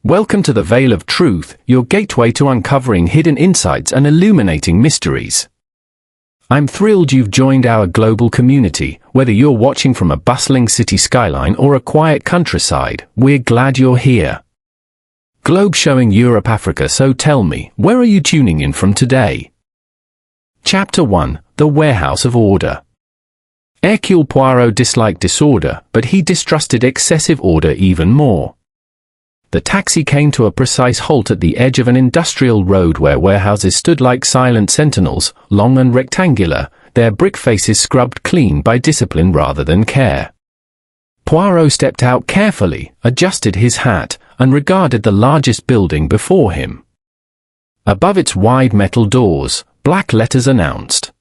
Welcome to the Veil of Truth, your gateway to uncovering hidden insights and illuminating mysteries. I'm thrilled you've joined our global community. Whether you're watching from a bustling city skyline or a quiet countryside, we're glad you're here. Globe showing Europe, Africa, so tell me, where are you tuning in from today? Chapter 1, The Warehouse of Order. Hercule Poirot disliked disorder, but he distrusted excessive order even more. The taxi came to a precise halt at the edge of an industrial road where warehouses stood like silent sentinels, long and rectangular, their brick faces scrubbed clean by discipline rather than care. Poirot stepped out carefully, adjusted his hat, and regarded the largest building before him. Above its wide metal doors, black letters announced,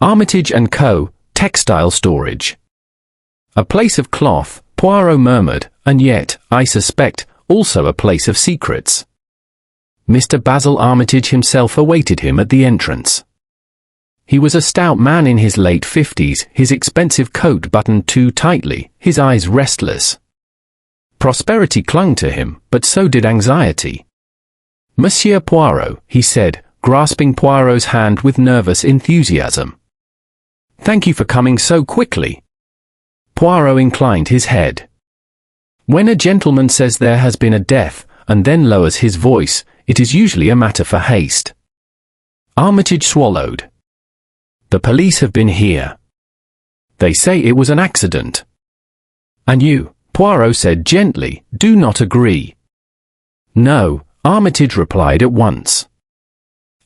Armitage Co, Textile Storage. A place of cloth, Poirot murmured, and yet, I suspect, also a place of secrets. Mr. Basil Armitage himself awaited him at the entrance. He was a stout man in his late 50s, his expensive coat buttoned too tightly, his eyes restless. Prosperity clung to him, but so did anxiety. Monsieur Poirot, he said, grasping Poirot's hand with nervous enthusiasm. Thank you for coming so quickly. Poirot inclined his head. When a gentleman says there has been a death, and then lowers his voice, it is usually a matter for haste. Armitage swallowed. The police have been here. They say it was an accident. And you, Poirot said gently, do not agree. No, Armitage replied at once.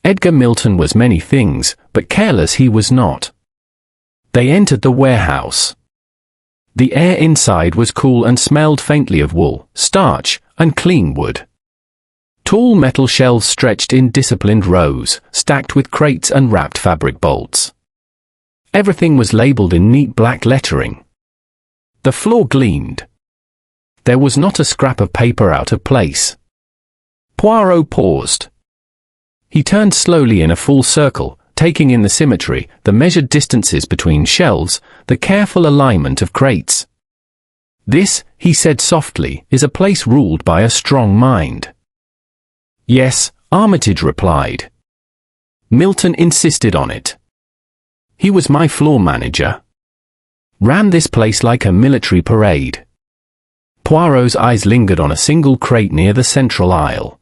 Edgar Milton was many things, but careless he was not. They entered the warehouse. The air inside was cool and smelled faintly of wool, starch, and clean wood. Tall metal shelves stretched in disciplined rows, stacked with crates and wrapped fabric bolts. Everything was labeled in neat black lettering. The floor gleamed. There was not a scrap of paper out of place. Poirot paused. He turned slowly in a full circle, taking in the symmetry, the measured distances between shelves, the careful alignment of crates. This, he said softly, is a place ruled by a strong mind. Yes, Armitage replied. Milton insisted on it. He was my floor manager. Ran this place like a military parade. Poirot's eyes lingered on a single crate near the central aisle.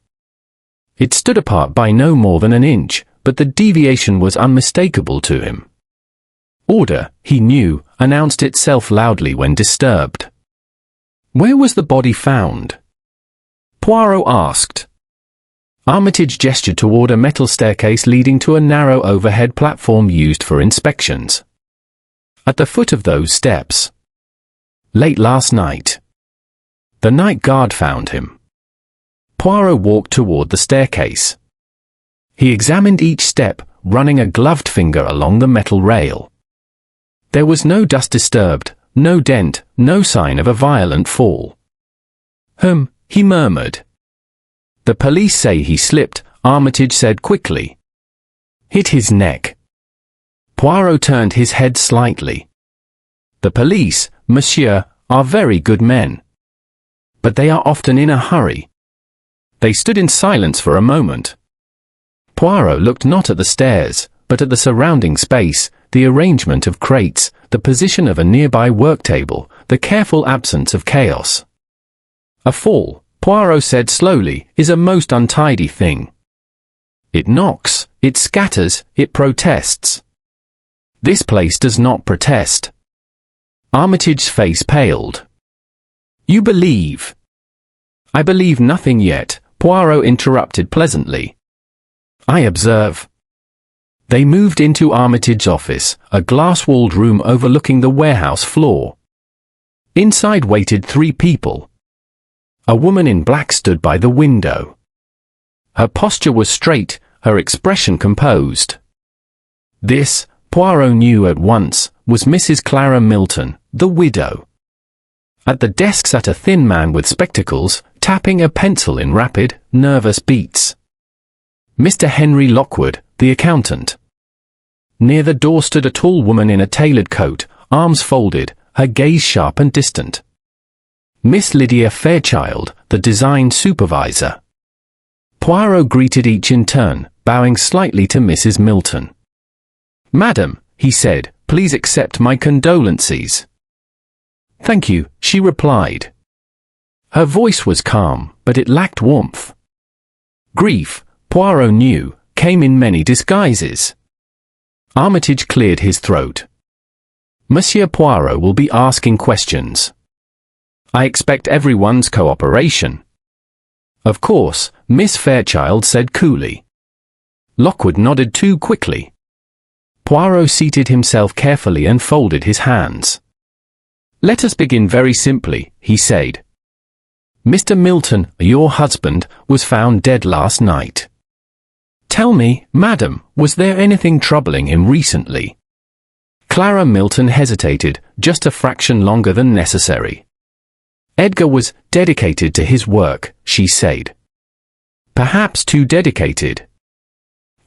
It stood apart by no more than an inch, but the deviation was unmistakable to him. Order, he knew, announced itself loudly when disturbed. Where was the body found? Poirot asked. Armitage gestured toward a metal staircase leading to a narrow overhead platform used for inspections. At the foot of those steps. Late last night. The night guard found him. Poirot walked toward the staircase. He examined each step, running a gloved finger along the metal rail. There was no dust disturbed, no dent, no sign of a violent fall. He murmured. The police say he slipped, Armitage said quickly. Hit his neck. Poirot turned his head slightly. The police, monsieur, are very good men. But they are often in a hurry. They stood in silence for a moment. Poirot looked not at the stairs, but at the surrounding space, the arrangement of crates, the position of a nearby work table, the careful absence of chaos. A fall, Poirot said slowly, is a most untidy thing. It knocks, it scatters, it protests. This place does not protest. Armitage's face paled. You believe? I believe nothing yet, Poirot interrupted pleasantly. I observe. They moved into Armitage's office, a glass-walled room overlooking the warehouse floor. Inside waited 3 people. A woman in black stood by the window. Her posture was straight, her expression composed. This, Poirot knew at once, was Mrs. Clara Milton, the widow. At the desk sat a thin man with spectacles, tapping a pencil in rapid, nervous beats. Mr. Henry Lockwood, the accountant. Near the door stood a tall woman in a tailored coat, arms folded, her gaze sharp and distant. Miss Lydia Fairchild, the design supervisor. Poirot greeted each in turn, bowing slightly to Mrs. Milton. "Madam," he said, "please accept my condolences." "Thank you," she replied. Her voice was calm, but it lacked warmth. Grief, Poirot knew, came in many disguises. Armitage cleared his throat. "Monsieur Poirot will be asking questions. I expect everyone's cooperation." "Of course," Miss Fairchild said coolly. Lockwood nodded too quickly. Poirot seated himself carefully and folded his hands. "Let us begin very simply," he said. "Mr. Milton, your husband, was found dead last night. Tell me, madam, was there anything troubling him recently?" Clara Milton hesitated, just a fraction longer than necessary. "Edgar was dedicated to his work," she said. "Perhaps too dedicated."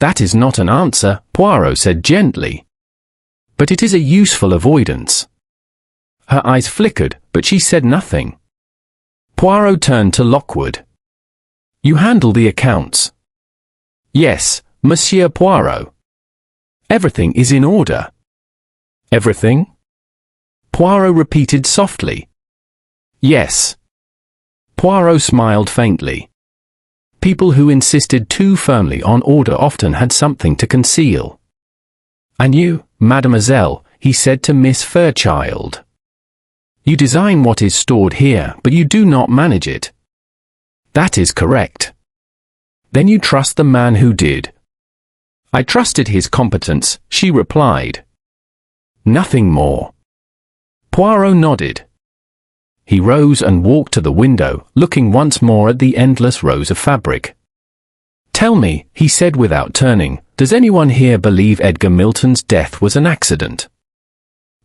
"That is not an answer," Poirot said gently. "But it is a useful avoidance." Her eyes flickered, but she said nothing. Poirot turned to Lockwood. "You handle the accounts?" "Yes, Monsieur Poirot." "Everything is in order?" "Everything?" Poirot repeated softly. "Yes." Poirot smiled faintly. People who insisted too firmly on order often had something to conceal. "And you, mademoiselle," he said to Miss Fairchild. "You design what is stored here, but you do not manage it." "That is correct." "Then you trust the man who did?" "I trusted his competence," she replied. "Nothing more." Poirot nodded. He rose and walked to the window, looking once more at the endless rows of fabric. "Tell me," he said without turning, "does anyone here believe Edgar Milton's death was an accident?"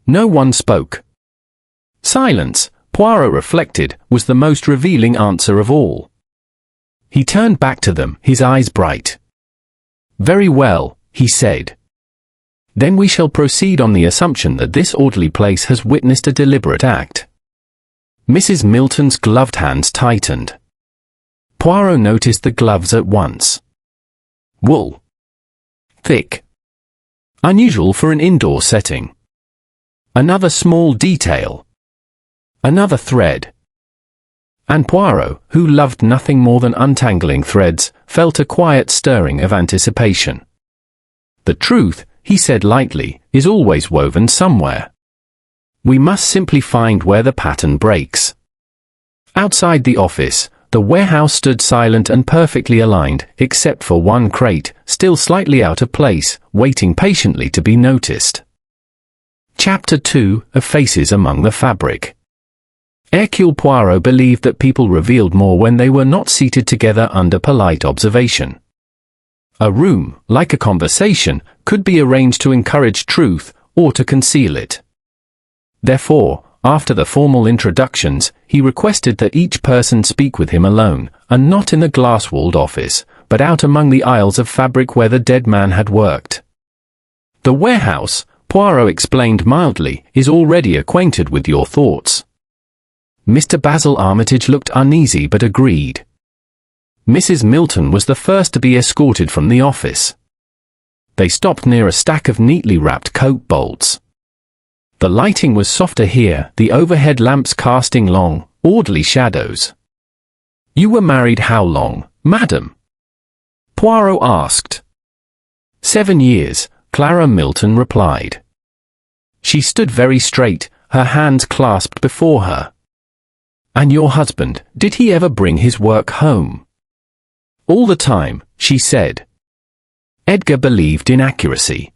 No one spoke. Silence, Poirot reflected, was the most revealing answer of all. He turned back to them, his eyes bright. "Very well," he said. "Then we shall proceed on the assumption that this orderly place has witnessed a deliberate act." Mrs. Milton's gloved hands tightened. Poirot noticed the gloves at once. Wool. Thick. Unusual for an indoor setting. Another small detail. Another thread. And Poirot, who loved nothing more than untangling threads, felt a quiet stirring of anticipation. "The truth," he said lightly, "is always woven somewhere. We must simply find where the pattern breaks." Outside the office, the warehouse stood silent and perfectly aligned, except for one crate, still slightly out of place, waiting patiently to be noticed. Chapter 2, of Faces Among the Fabric. Hercule Poirot believed that people revealed more when they were not seated together under polite observation. A room, like a conversation, could be arranged to encourage truth, or to conceal it. Therefore, after the formal introductions, he requested that each person speak with him alone, and not in the glass-walled office, but out among the aisles of fabric where the dead man had worked. "The warehouse," Poirot explained mildly, "is already acquainted with your thoughts." Mr. Basil Armitage looked uneasy but agreed. Mrs. Milton was the first to be escorted from the office. They stopped near a stack of neatly wrapped coat bolts. The lighting was softer here, the overhead lamps casting long, orderly shadows. "You were married how long, madam?" Poirot asked. 7 years, Clara Milton replied. She stood very straight, her hands clasped before her. "And your husband, did he ever bring his work home?" "All the time," she said. Edgar believed in accuracy.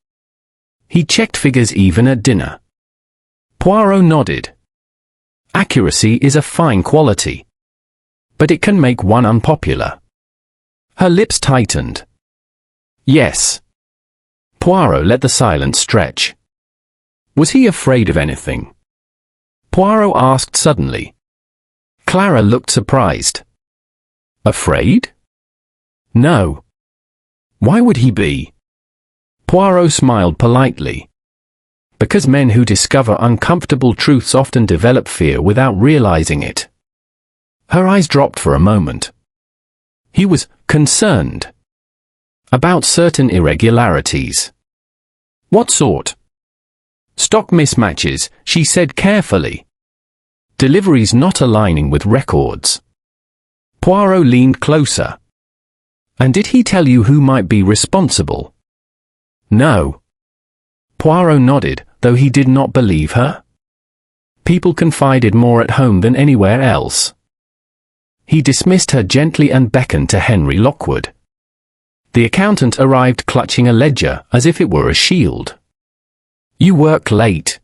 He checked figures even at dinner. Poirot nodded. Accuracy is a fine quality. But it can make one unpopular. Her lips tightened. "Yes." Poirot let the silence stretch. Was he afraid of anything? Poirot asked suddenly. Clara looked surprised. "Afraid?" "No." "Why would he be?" Poirot smiled politely. "Because men who discover uncomfortable truths often develop fear without realizing it." Her eyes dropped for a moment. He was concerned about certain irregularities. What sort? Stock mismatches, she said carefully. Deliveries not aligning with records. Poirot leaned closer. And did he tell you who might be responsible? No. Poirot nodded, though he did not believe her. People confided more at home than anywhere else. He dismissed her gently and beckoned to Henry Lockwood. The accountant arrived clutching a ledger as if it were a shield. You work late?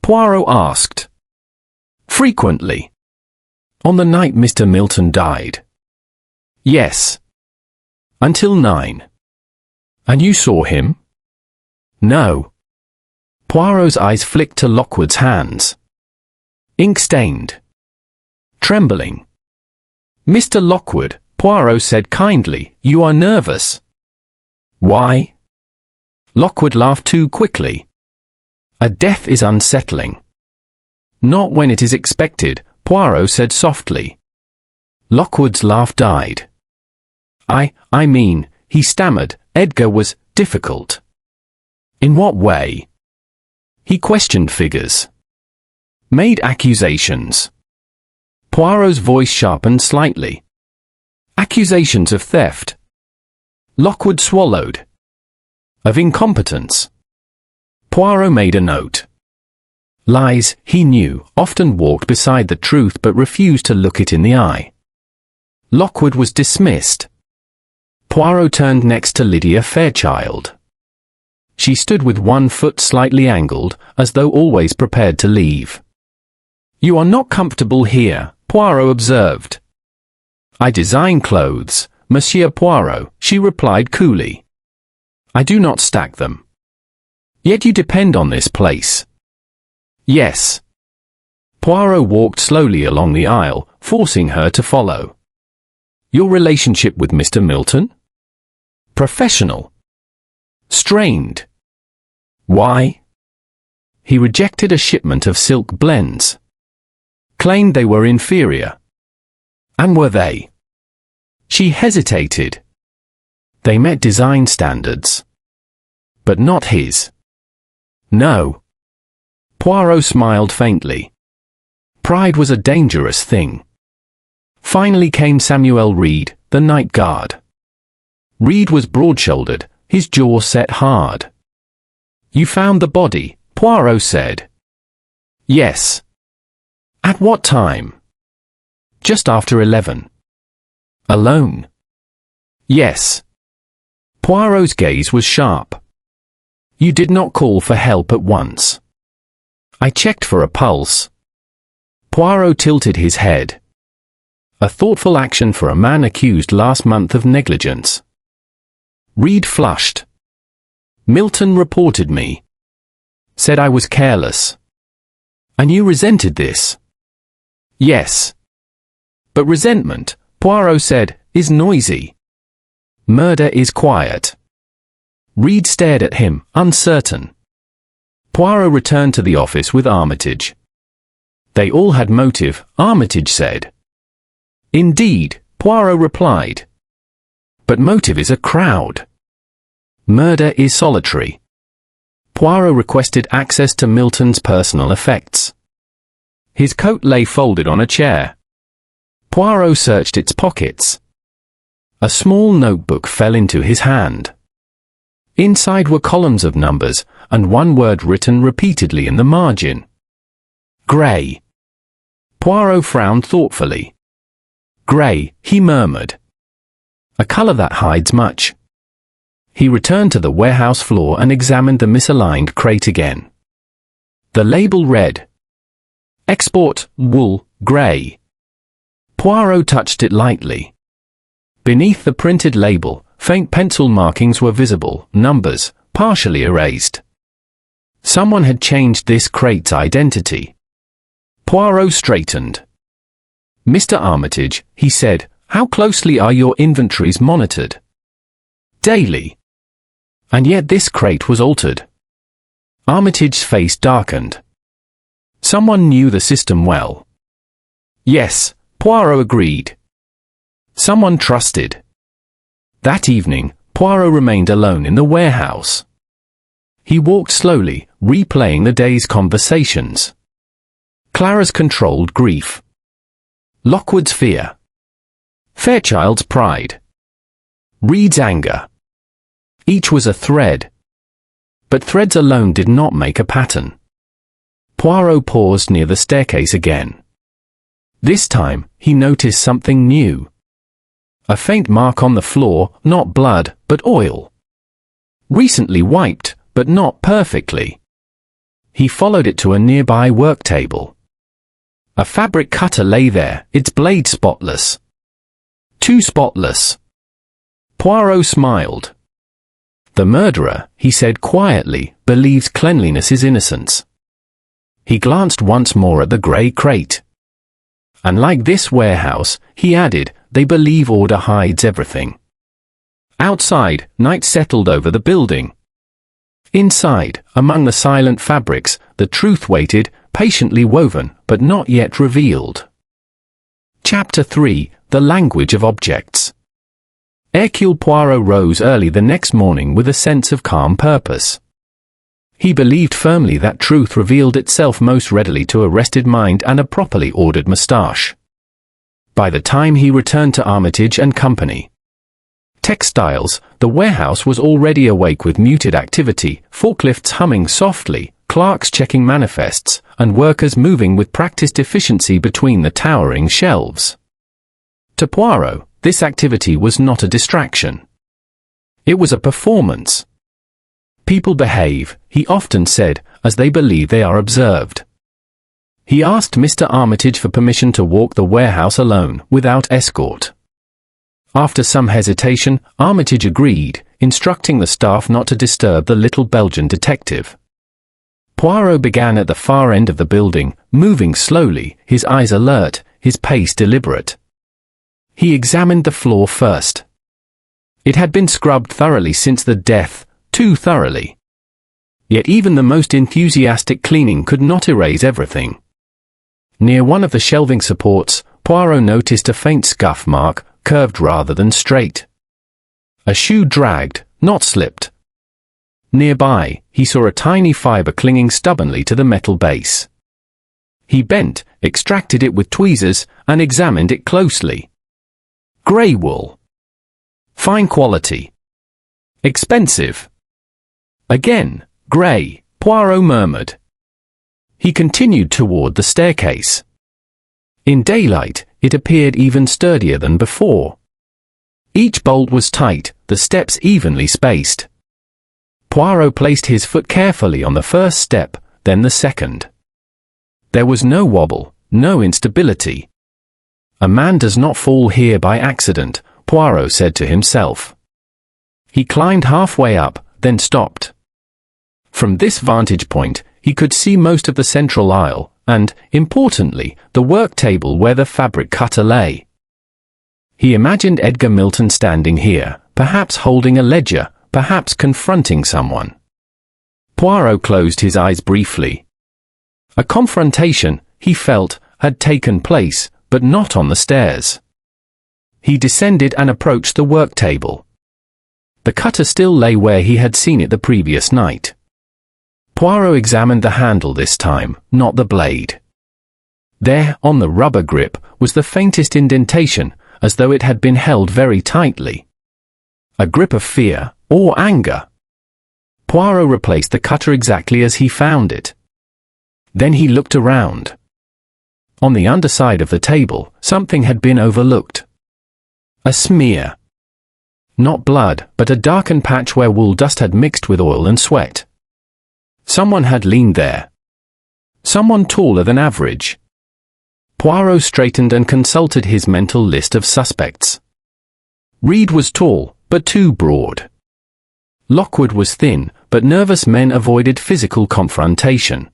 Poirot asked. Frequently. On the night Mr. Milton died? Yes. Until 9. And you saw him? No. Poirot's eyes flicked to Lockwood's hands. Ink-stained. Trembling. Mr. Lockwood, Poirot said kindly, you are nervous. Why? Lockwood laughed too quickly. A death is unsettling. Not when it is expected, Poirot said softly. Lockwood's laugh died. I mean, he stammered, Edgar was difficult. In what way? He questioned figures. Made accusations. Poirot's voice sharpened slightly. Accusations of theft. Lockwood swallowed. Of incompetence. Poirot made a note. Lies, he knew, often walked beside the truth but refused to look it in the eye. Lockwood was dismissed. Poirot turned next to Lydia Fairchild. She stood with one foot slightly angled, as though always prepared to leave. You are not comfortable here, Poirot observed. I design clothes, Monsieur Poirot, she replied coolly. I do not stack them. Yet you depend on this place. Yes. Poirot walked slowly along the aisle, forcing her to follow. Your relationship with Mr. Milton? Professional. Strained. Why? He rejected a shipment of silk blends. Claimed they were inferior. And were they? She hesitated. They met design standards. But not his. No. Poirot smiled faintly. Pride was a dangerous thing. Finally came Samuel Reed, the night guard. Reed was broad-shouldered, his jaw set hard. You found the body, Poirot said. Yes. At what time? Just after 11. Alone? Yes. Poirot's gaze was sharp. You did not call for help at once. I checked for a pulse. Poirot tilted his head. A thoughtful action for a man accused last month of negligence. Reed flushed. Milton reported me. Said I was careless. And you resented this? Yes. But resentment, Poirot said, is noisy. Murder is quiet. Reed stared at him, uncertain. Poirot returned to the office with Armitage. They all had motive, Armitage said. Indeed, Poirot replied. But motive is a crowd. Murder is solitary. Poirot requested access to Milton's personal effects. His coat lay folded on a chair. Poirot searched its pockets. A small notebook fell into his hand. Inside were columns of numbers, and one word written repeatedly in the margin. Grey. Poirot frowned thoughtfully. Grey, he murmured. A colour that hides much. He returned to the warehouse floor and examined the misaligned crate again. The label read, Export, wool, grey. Poirot touched it lightly. Beneath the printed label, faint pencil markings were visible, numbers, partially erased. Someone had changed this crate's identity. Poirot straightened. Mr. Armitage, he said, how closely are your inventories monitored? Daily. And yet this crate was altered. Armitage's face darkened. Someone knew the system well. Yes, Poirot agreed. Someone trusted. That evening, Poirot remained alone in the warehouse. He walked slowly, replaying the day's conversations. Clara's controlled grief. Lockwood's fear. Fairchild's pride. Reed's anger. Each was a thread. But threads alone did not make a pattern. Poirot paused near the staircase again. This time, he noticed something new. A faint mark on the floor, not blood, but oil. Recently wiped, but not perfectly. He followed it to a nearby work table. A fabric cutter lay there, its blade spotless. Too spotless. Poirot smiled. The murderer, he said quietly, believes cleanliness is innocence. He glanced once more at the grey crate. And like this warehouse, he added, they believe order hides everything. Outside, night settled over the building. Inside, among the silent fabrics, the truth waited, patiently woven, but not yet revealed. Chapter 3: The Language of Objects. Hercule Poirot rose early the next morning with a sense of calm purpose. He believed firmly that truth revealed itself most readily to a rested mind and a properly ordered moustache. By the time he returned to Armitage and Company Textiles, the warehouse was already awake with muted activity, forklifts humming softly, clerks checking manifests, and workers moving with practiced efficiency between the towering shelves. To Poirot, this activity was not a distraction. It was a performance. People behave, he often said, as they believe they are observed. He asked Mr. Armitage for permission to walk the warehouse alone, without escort. After some hesitation, Armitage agreed, instructing the staff not to disturb the little Belgian detective. Poirot began at the far end of the building, moving slowly, his eyes alert, his pace deliberate. He examined the floor first. It had been scrubbed thoroughly since the death, too thoroughly. Yet even the most enthusiastic cleaning could not erase everything. Near one of the shelving supports, Poirot noticed a faint scuff mark, curved rather than straight. A shoe dragged, not slipped. Nearby, he saw a tiny fibre clinging stubbornly to the metal base. He bent, extracted it with tweezers, and examined it closely. Grey wool. Fine quality. Expensive. Again, grey, Poirot murmured. He continued toward the staircase. In daylight, it appeared even sturdier than before. Each bolt was tight, the steps evenly spaced. Poirot placed his foot carefully on the first step, then the second. There was no wobble, no instability. A man does not fall here by accident, Poirot said to himself. He climbed halfway up, then stopped. From this vantage point, he could see most of the central aisle, and, importantly, the work table where the fabric cutter lay. He imagined Edgar Milton standing here, perhaps holding a ledger, perhaps confronting someone. Poirot closed his eyes briefly. A confrontation, he felt, had taken place, but not on the stairs. He descended and approached the work table. The cutter still lay where he had seen it the previous night. Poirot examined the handle this time, not the blade. There, on the rubber grip, was the faintest indentation, as though it had been held very tightly. A grip of fear, or anger. Poirot replaced the cutter exactly as he found it. Then he looked around. On the underside of the table, something had been overlooked. A smear. Not blood, but a darkened patch where wool dust had mixed with oil and sweat. Someone had leaned there. Someone taller than average. Poirot straightened and consulted his mental list of suspects. Reed was tall, but too broad. Lockwood was thin, but nervous men avoided physical confrontation.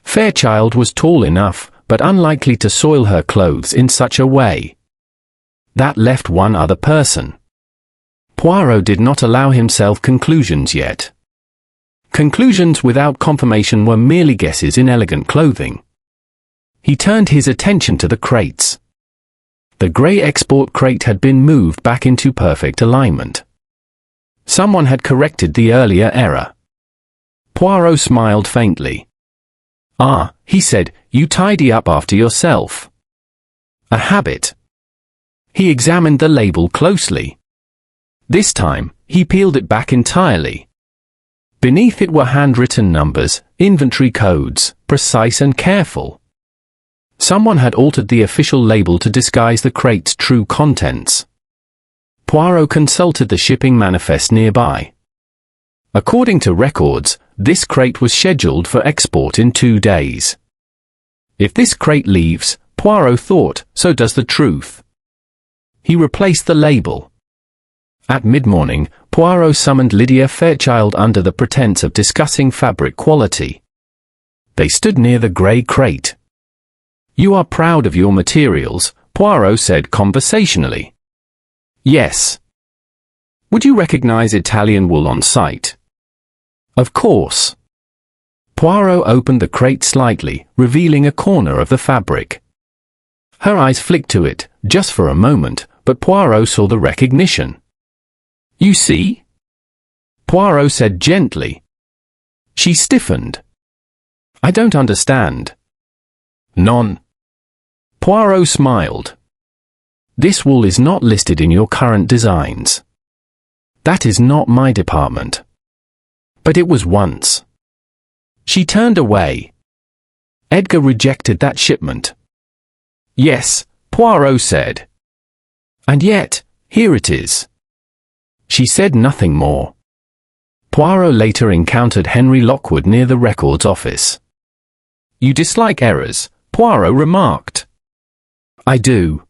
Fairchild was tall enough, but unlikely to soil her clothes in such a way. That left one other person. Poirot did not allow himself conclusions yet. Conclusions without confirmation were merely guesses in elegant clothing. He turned his attention to the crates. The grey export crate had been moved back into perfect alignment. Someone had corrected the earlier error. Poirot smiled faintly. "Ah," he said, "you tidy up after yourself." "A habit." He examined the label closely. This time, he peeled it back entirely. Beneath it were handwritten numbers, inventory codes, precise and careful. Someone had altered the official label to disguise the crate's true contents. Poirot consulted the shipping manifest nearby. According to records, this crate was scheduled for export in 2 days. If this crate leaves, Poirot thought, so does the truth. He replaced the label. At mid-morning, Poirot summoned Lydia Fairchild under the pretense of discussing fabric quality. They stood near the grey crate. "You are proud of your materials," Poirot said conversationally. "Yes." "Would you recognize Italian wool on sight?" "Of course." Poirot opened the crate slightly, revealing a corner of the fabric. Her eyes flicked to it, just for a moment, but Poirot saw the recognition. "You see?" Poirot said gently. She stiffened. "I don't understand." "None." Poirot smiled. "This wool is not listed in your current designs. That is not my department. But it was once." She turned away. "Edgar rejected that shipment." "Yes," Poirot said. "And yet, here it is." She said nothing more. Poirot later encountered Henry Lockwood near the records office. "You dislike errors," Poirot remarked. "I do."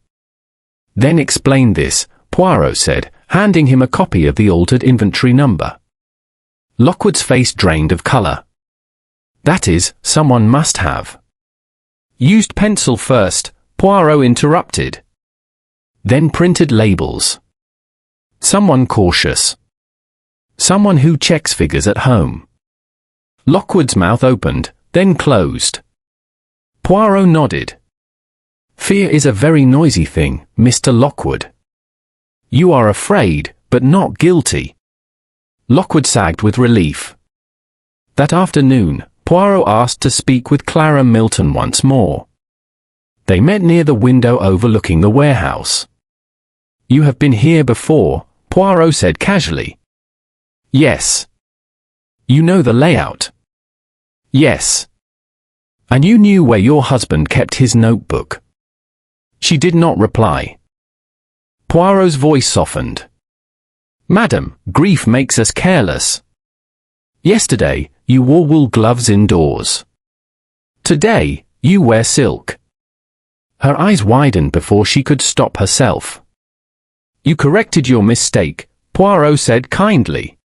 "Then explain this," Poirot said, handing him a copy of the altered inventory number. Lockwood's face drained of color. "That is, someone must have." "Used pencil first," Poirot interrupted. "Then printed labels." "Someone cautious." "Someone who checks figures at home." Lockwood's mouth opened, then closed. Poirot nodded. "Fear is a very noisy thing, Mr. Lockwood. You are afraid, but not guilty." Lockwood sagged with relief. That afternoon, Poirot asked to speak with Clara Milton once more. They met near the window overlooking the warehouse. "You have been here before," Poirot said casually. "Yes." "You know the layout?" "Yes." "And you knew where your husband kept his notebook?" She did not reply. Poirot's voice softened. "Madam, grief makes us careless. Yesterday, you wore wool gloves indoors. Today, you wear silk." Her eyes widened before she could stop herself. "You corrected your mistake," Poirot said kindly.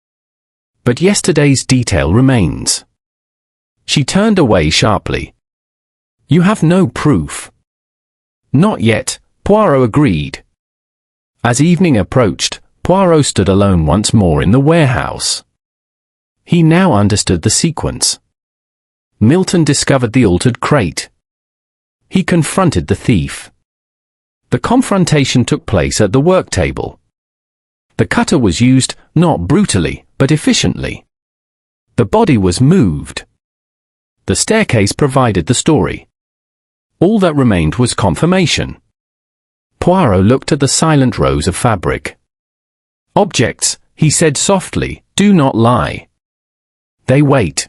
"But yesterday's detail remains." She turned away sharply. "You have no proof." "Not yet," Poirot agreed. As evening approached, Poirot stood alone once more in the warehouse. He now understood the sequence. Milton discovered the altered crate. He confronted the thief. The confrontation took place at the work table. The cutter was used, not brutally, but efficiently. The body was moved. The staircase provided the story. All that remained was confirmation. Poirot looked at the silent rows of fabric. "Objects," he said softly, "do not lie. They wait."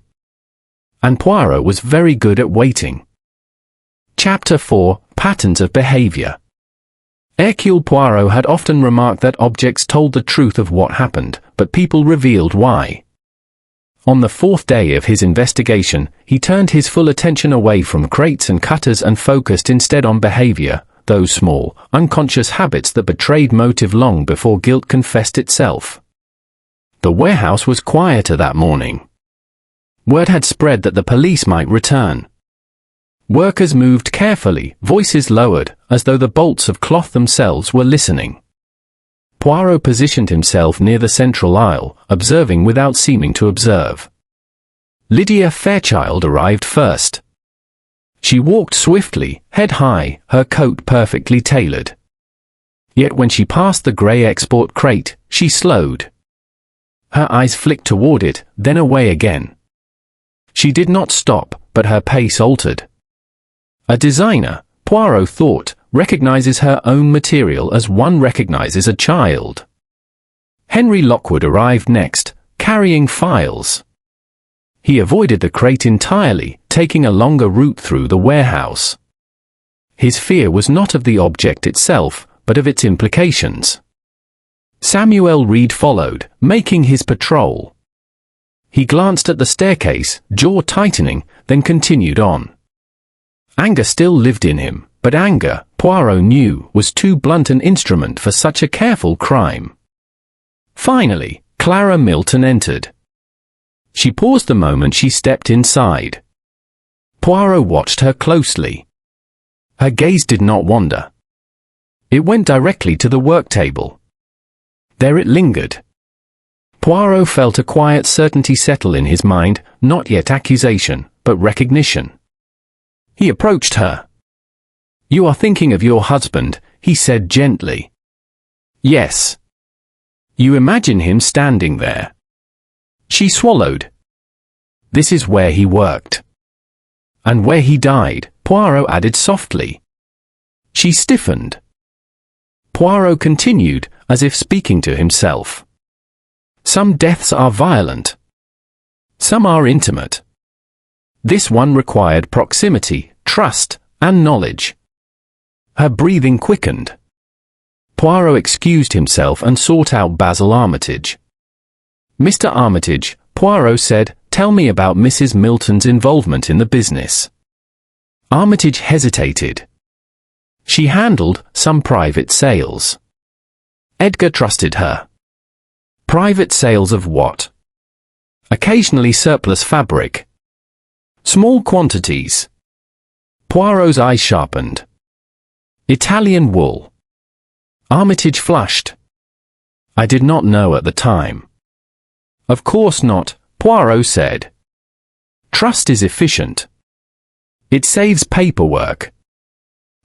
And Poirot was very good at waiting. Chapter 4, Patterns of Behaviour. Hercule Poirot had often remarked that objects told the truth of what happened, but people revealed why. On the 4th day of his investigation, he turned his full attention away from crates and cutters and focused instead on behaviour, those small, unconscious habits that betrayed motive long before guilt confessed itself. The warehouse was quieter that morning. Word had spread that the police might return. Workers moved carefully, voices lowered, as though the bolts of cloth themselves were listening. Poirot positioned himself near the central aisle, observing without seeming to observe. Lydia Fairchild arrived first. She walked swiftly, head high, her coat perfectly tailored. Yet when she passed the grey export crate, she slowed. Her eyes flicked toward it, then away again. She did not stop, but her pace altered. A designer, Poirot thought, recognizes her own material as one recognizes a child. Henry Lockwood arrived next, carrying files. He avoided the crate entirely, taking a longer route through the warehouse. His fear was not of the object itself, but of its implications. Samuel Reed followed, making his patrol. He glanced at the staircase, jaw tightening, then continued on. Anger still lived in him, but anger, Poirot knew, was too blunt an instrument for such a careful crime. Finally, Clara Milton entered. She paused the moment she stepped inside. Poirot watched her closely. Her gaze did not wander. It went directly to the work table. There it lingered. Poirot felt a quiet certainty settle in his mind, not yet accusation, but recognition. He approached her. "You are thinking of your husband," he said gently. "Yes." "You imagine him standing there." She swallowed. "This is where he worked." "And where he died," Poirot added softly. She stiffened. Poirot continued, as if speaking to himself. "Some deaths are violent. Some are intimate. This one required proximity, trust, and knowledge." Her breathing quickened. Poirot excused himself and sought out Basil Armitage. "Mr. Armitage," Poirot said, "tell me about Mrs. Milton's involvement in the business." Armitage hesitated. She handled some private sales. Edgar trusted her. Private sales of what? Occasionally surplus fabric. Small quantities. Poirot's eyes sharpened. Italian wool. Armitage flushed. "I did not know at the time." "Of course not," Poirot said. "Trust is efficient. It saves paperwork."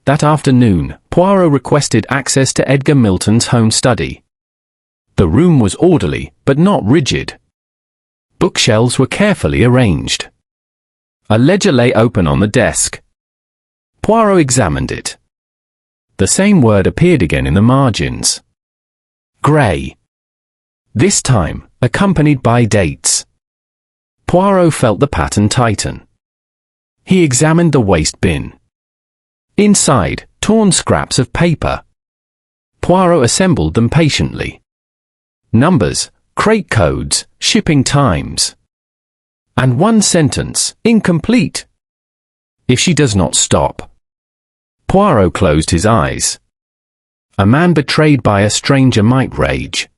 That afternoon, Poirot requested access to Edgar Milton's home study. The room was orderly, but not rigid. Bookshelves were carefully arranged. A ledger lay open on the desk. Poirot examined it. The same word appeared again in the margins. Grey. This time, accompanied by dates. Poirot felt the pattern tighten. He examined the waste bin. Inside, torn scraps of paper. Poirot assembled them patiently. Numbers, crate codes, shipping times. And one sentence, incomplete. "If she does not stop." Poirot closed his eyes. A man betrayed by a stranger might rage.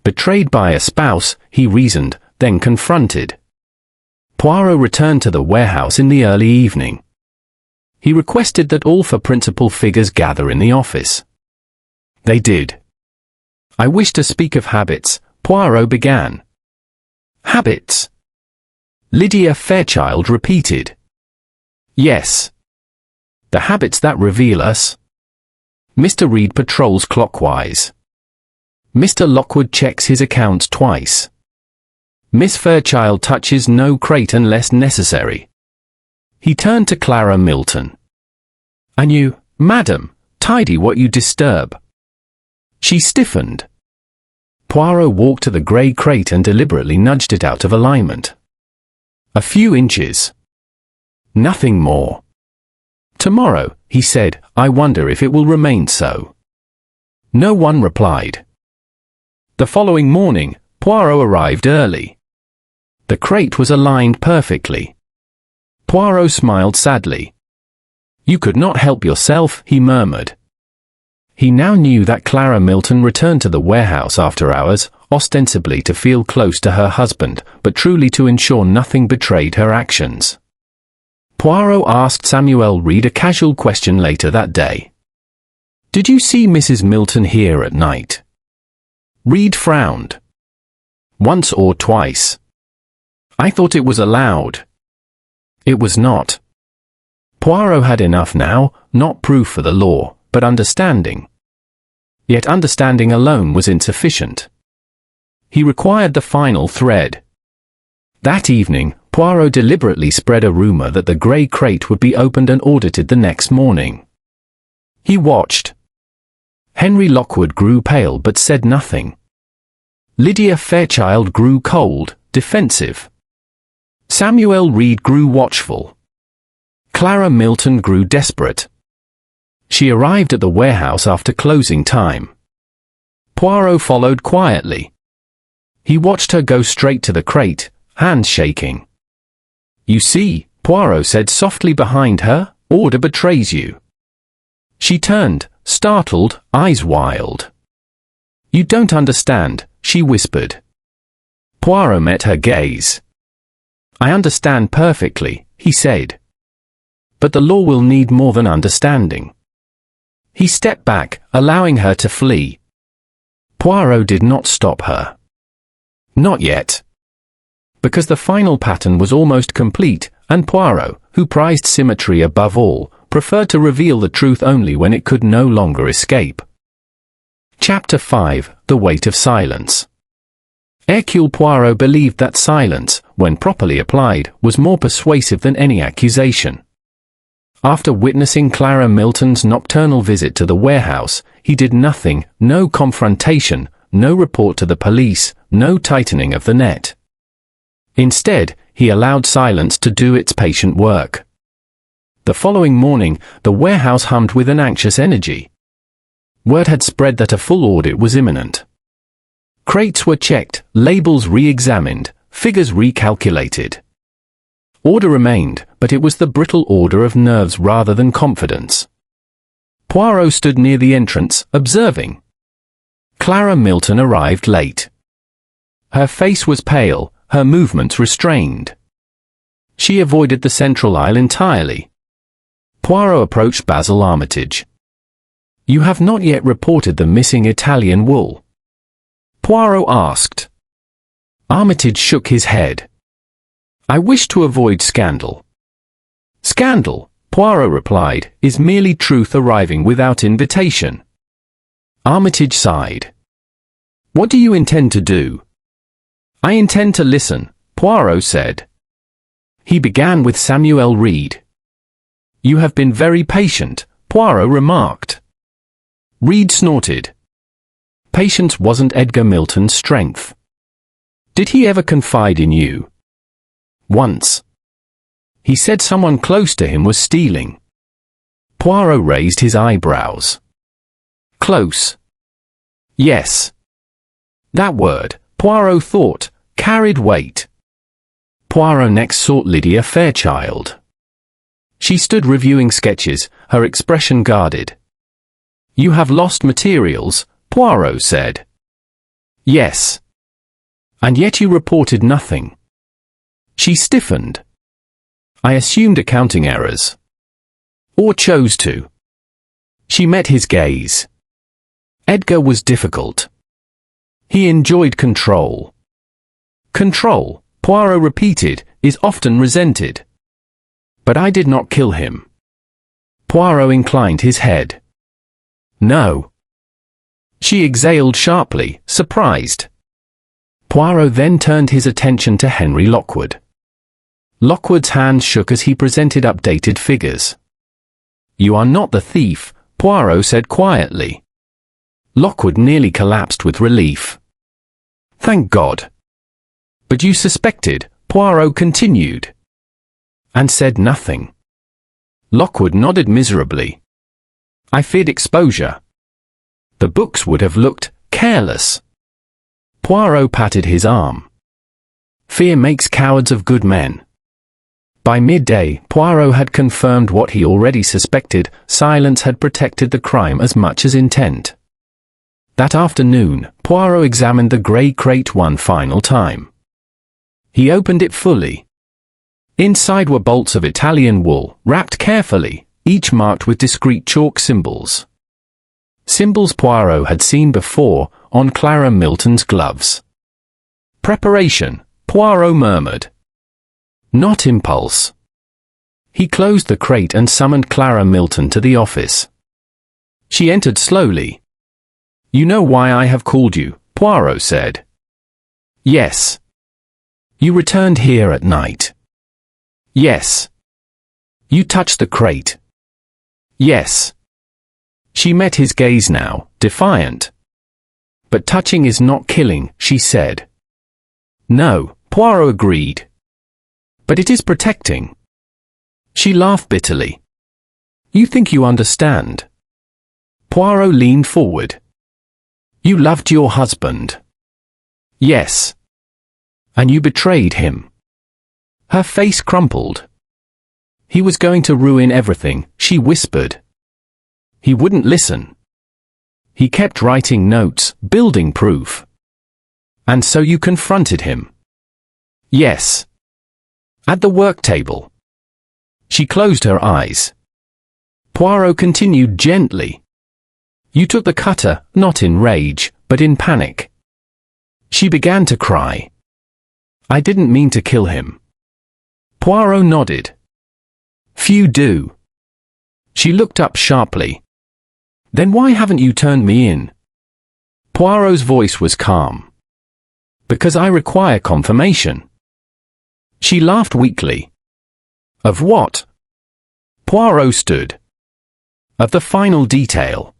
Betrayed by a spouse, he reasoned, then confronted. Poirot returned to the warehouse in the early evening. He requested that all four principal figures gather in the office. They did. "I wish to speak of habits," Poirot began. "Habits?" Lydia Fairchild repeated. "Yes. The habits that reveal us." Mr. Reed patrols clockwise. Mr. Lockwood checks his accounts twice. Miss Fairchild touches no crate unless necessary. He turned to Clara Milton. "And you, madam, tidy what you disturb." She stiffened. Poirot walked to the grey crate and deliberately nudged it out of alignment. A few inches. Nothing more. "Tomorrow," he said, "I wonder if it will remain so." No one replied. The following morning, Poirot arrived early. The crate was aligned perfectly. Poirot smiled sadly. "You could not help yourself," he murmured. He now knew that Clara Milton returned to the warehouse after hours, ostensibly to feel close to her husband, but truly to ensure nothing betrayed her actions. Poirot asked Samuel Reed a casual question later that day. "Did you see Mrs. Milton here at night?" Reed frowned. "Once or twice. I thought it was allowed." It was not. Poirot had enough now, not proof for the law, but understanding. Yet understanding alone was insufficient. He required the final thread. That evening, Poirot deliberately spread a rumor that the grey crate would be opened and audited the next morning. He watched. Henry Lockwood grew pale but said nothing. Lydia Fairchild grew cold, defensive. Samuel Reed grew watchful. Clara Milton grew desperate. She arrived at the warehouse after closing time. Poirot followed quietly. He watched her go straight to the crate, hands shaking. "You see," Poirot said softly behind her, "order betrays you." She turned, startled, eyes wild. "You don't understand," she whispered. Poirot met her gaze. "I understand perfectly," he said. "But the law will need more than understanding." He stepped back, allowing her to flee. Poirot did not stop her. Not yet. Because the final pattern was almost complete, and Poirot, who prized symmetry above all, preferred to reveal the truth only when it could no longer escape. Chapter 5: The Weight of Silence. Hercule Poirot believed that silence, when properly applied, was more persuasive than any accusation. After witnessing Clara Milton's nocturnal visit to the warehouse, he did nothing, no confrontation, no report to the police, no tightening of the net. Instead, he allowed silence to do its patient work. The following morning, the warehouse hummed with an anxious energy. Word had spread that a full audit was imminent. Crates were checked, labels re-examined, figures recalculated. Order remained, but it was the brittle order of nerves rather than confidence. Poirot stood near the entrance, observing. Clara Milton arrived late. Her face was pale, her movements restrained. She avoided the central aisle entirely. Poirot approached Basil Armitage. "You have not yet reported the missing Italian wool?" Poirot asked. Armitage shook his head. "I wish to avoid scandal." "Scandal," Poirot replied, "is merely truth arriving without invitation." Armitage sighed. "What do you intend to do?" "I intend to listen," Poirot said. He began with Samuel Reed. "You have been very patient," Poirot remarked. Reed snorted. Patience wasn't Edgar Milton's strength. "Did he ever confide in you?" "Once. He said someone close to him was stealing." Poirot raised his eyebrows. "Close?" "Yes." That word, Poirot thought, carried weight. Poirot next sought Lydia Fairchild. She stood reviewing sketches, her expression guarded. "You have lost materials," Poirot said. "Yes." "And yet you reported nothing." She stiffened. "I assumed accounting errors." "Or chose to." She met his gaze. Edgar was difficult. He enjoyed control. "Control," Poirot repeated, "is often resented." "But I did not kill him." Poirot inclined his head. "No." She exhaled sharply, surprised. Poirot then turned his attention to Henry Lockwood. Lockwood's hand shook as he presented updated figures. "You are not the thief," Poirot said quietly. Lockwood nearly collapsed with relief. "Thank God." "But you suspected," Poirot continued. "And said nothing." Lockwood nodded miserably. "I feared exposure." "The books would have looked careless." Poirot patted his arm. "Fear makes cowards of good men." By midday, Poirot had confirmed what he already suspected: silence had protected the crime as much as intent. That afternoon, Poirot examined the grey crate one final time. He opened it fully. Inside were bolts of Italian wool, wrapped carefully, each marked with discrete chalk symbols. Symbols Poirot had seen before, on Clara Milton's gloves. "Preparation," Poirot murmured. "Not impulse." He closed the crate and summoned Clara Milton to the office. She entered slowly. You know why I have called you, Poirot said. Yes. You returned here at night. Yes. You touched the crate. Yes. She met his gaze now, defiant. But touching is not killing, she said. No, Poirot agreed. But it is protecting. She laughed bitterly. You think you understand? Poirot leaned forward. You loved your husband. Yes. And you betrayed him. Her face crumpled. He was going to ruin everything, she whispered. He wouldn't listen. He kept writing notes, building proof. And so you confronted him. Yes. At the work table. She closed her eyes. Poirot continued gently. You took the cutter, not in rage, but in panic. She began to cry. I didn't mean to kill him. Poirot nodded. Few do. She looked up sharply. Then why haven't you turned me in? Poirot's voice was calm. Because I require confirmation. She laughed weakly. Of what? Poirot stood. Of the final detail.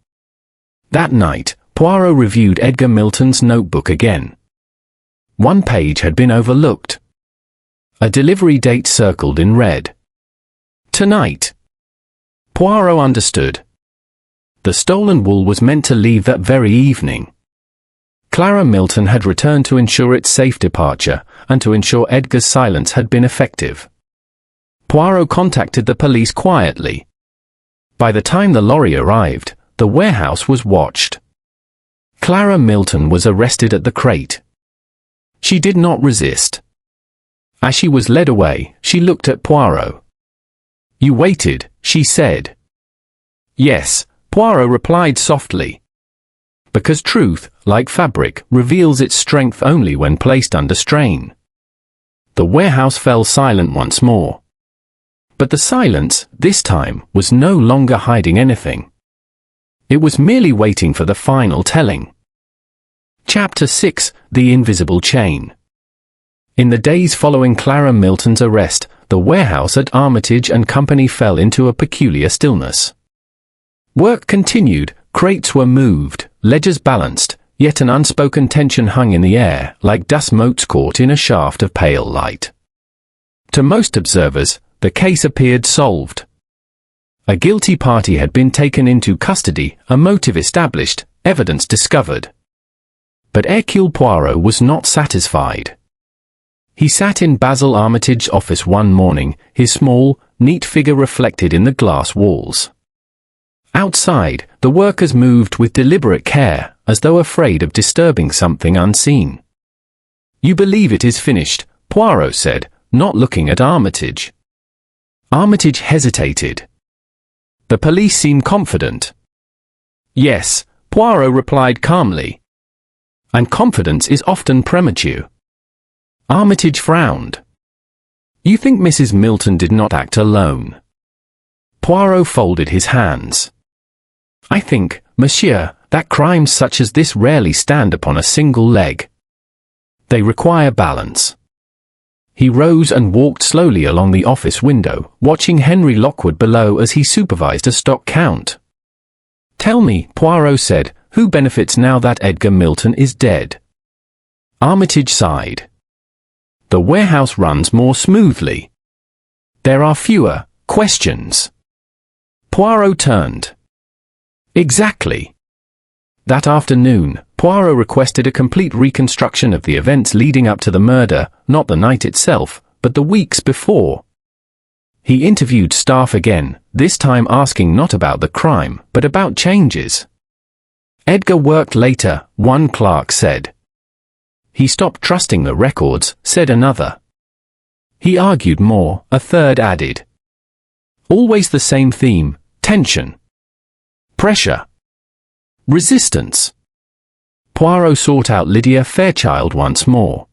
That night, Poirot reviewed Edgar Milton's notebook again. One page had been overlooked. A delivery date circled in red. Tonight. Poirot understood. The stolen wool was meant to leave that very evening. Clara Milton had returned to ensure its safe departure, and to ensure Edgar's silence had been effective. Poirot contacted the police quietly. By the time the lorry arrived, the warehouse was watched. Clara Milton was arrested at the crate. She did not resist. As she was led away, she looked at Poirot. You waited, she said. Yes, Poirot replied softly. Because truth, like fabric, reveals its strength only when placed under strain. The warehouse fell silent once more. But the silence, this time, was no longer hiding anything. It was merely waiting for the final telling. Chapter 6: The Invisible Chain. In the days following Clara Milton's arrest, the warehouse at Armitage Co fell into a peculiar stillness. Work continued, crates were moved, ledgers balanced, yet an unspoken tension hung in the air, like dust motes caught in a shaft of pale light. To most observers, the case appeared solved. A guilty party had been taken into custody, a motive established, evidence discovered. But Hercule Poirot was not satisfied. He sat in Basil Armitage's office one morning, his small, neat figure reflected in the glass walls. Outside, the workers moved with deliberate care, as though afraid of disturbing something unseen. You believe it is finished, Poirot said, not looking at Armitage. Armitage hesitated. The police seemed confident. Yes, Poirot replied calmly. And confidence is often premature. Armitage frowned. You think Mrs. Milton did not act alone? Poirot folded his hands. I think, monsieur, that crimes such as this rarely stand upon a single leg. They require balance. He rose and walked slowly along the office window, watching Henry Lockwood below as he supervised a stock count. Tell me, Poirot said, who benefits now that Edgar Milton is dead? Armitage sighed. The warehouse runs more smoothly. There are fewer questions. Poirot turned. Exactly. That afternoon, Poirot requested a complete reconstruction of the events leading up to the murder, not the night itself, but the weeks before. He interviewed staff again, this time asking not about the crime, but about changes. Edgar worked later, one clerk said. He stopped trusting the records, said another. He argued more, a third added. Always the same theme, tension. Pressure. Resistance. Poirot sought out Lydia Fairchild once more.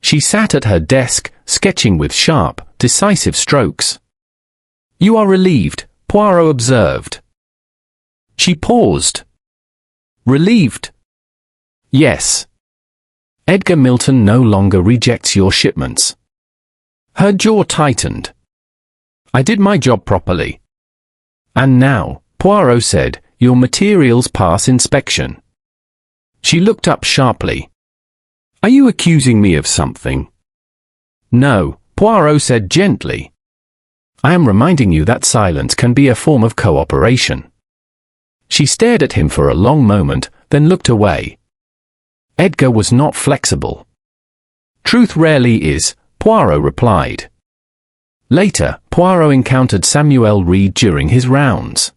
She sat at her desk, sketching with sharp, decisive strokes. You are relieved, Poirot observed. She paused. Relieved? Yes. Edgar Milton no longer rejects your shipments. Her jaw tightened. I did my job properly. And now, Poirot said, your materials pass inspection. She looked up sharply. Are you accusing me of something? No, Poirot said gently. I am reminding you that silence can be a form of cooperation. She stared at him for a long moment, then looked away. Edgar was not flexible. Truth rarely is, Poirot replied. Later, Poirot encountered Samuel Reed during his rounds.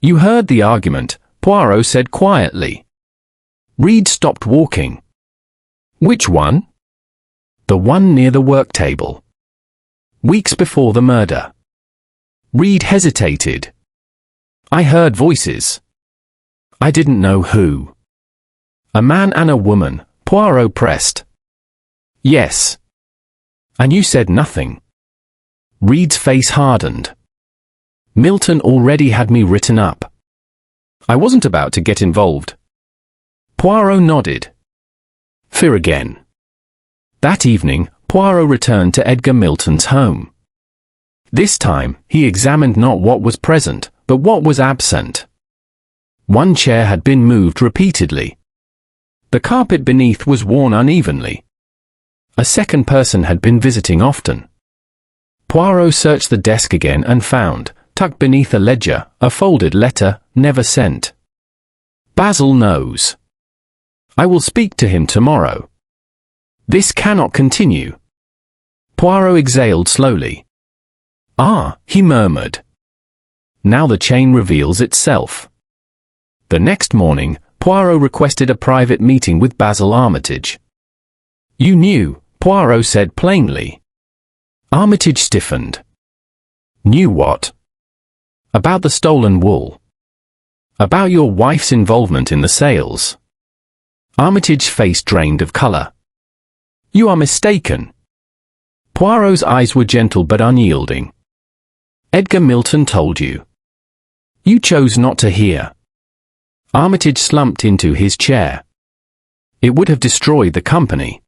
You heard the argument, Poirot said quietly. Reed stopped walking. Which one? The one near the work table. Weeks before the murder. Reed hesitated. I heard voices. I didn't know who. A man and a woman, Poirot pressed. Yes. And you said nothing. Reed's face hardened. Milton already had me written up. I wasn't about to get involved. Poirot nodded. Fear again. That evening, Poirot returned to Edgar Milton's home. This time, he examined not what was present, but what was absent. One chair had been moved repeatedly. The carpet beneath was worn unevenly. A second person had been visiting often. Poirot searched the desk again and found, tucked beneath a ledger, a folded letter, never sent. Basil knows. I will speak to him tomorrow. This cannot continue. Poirot exhaled slowly. Ah, he murmured. Now the chain reveals itself. The next morning, Poirot requested a private meeting with Basil Armitage. You knew, Poirot said plainly. Armitage stiffened. Knew what? About the stolen wool. About your wife's involvement in the sales. Armitage's face drained of colour. You are mistaken. Poirot's eyes were gentle but unyielding. Edgar Milton told you. You chose not to hear. Armitage slumped into his chair. It would have destroyed the company.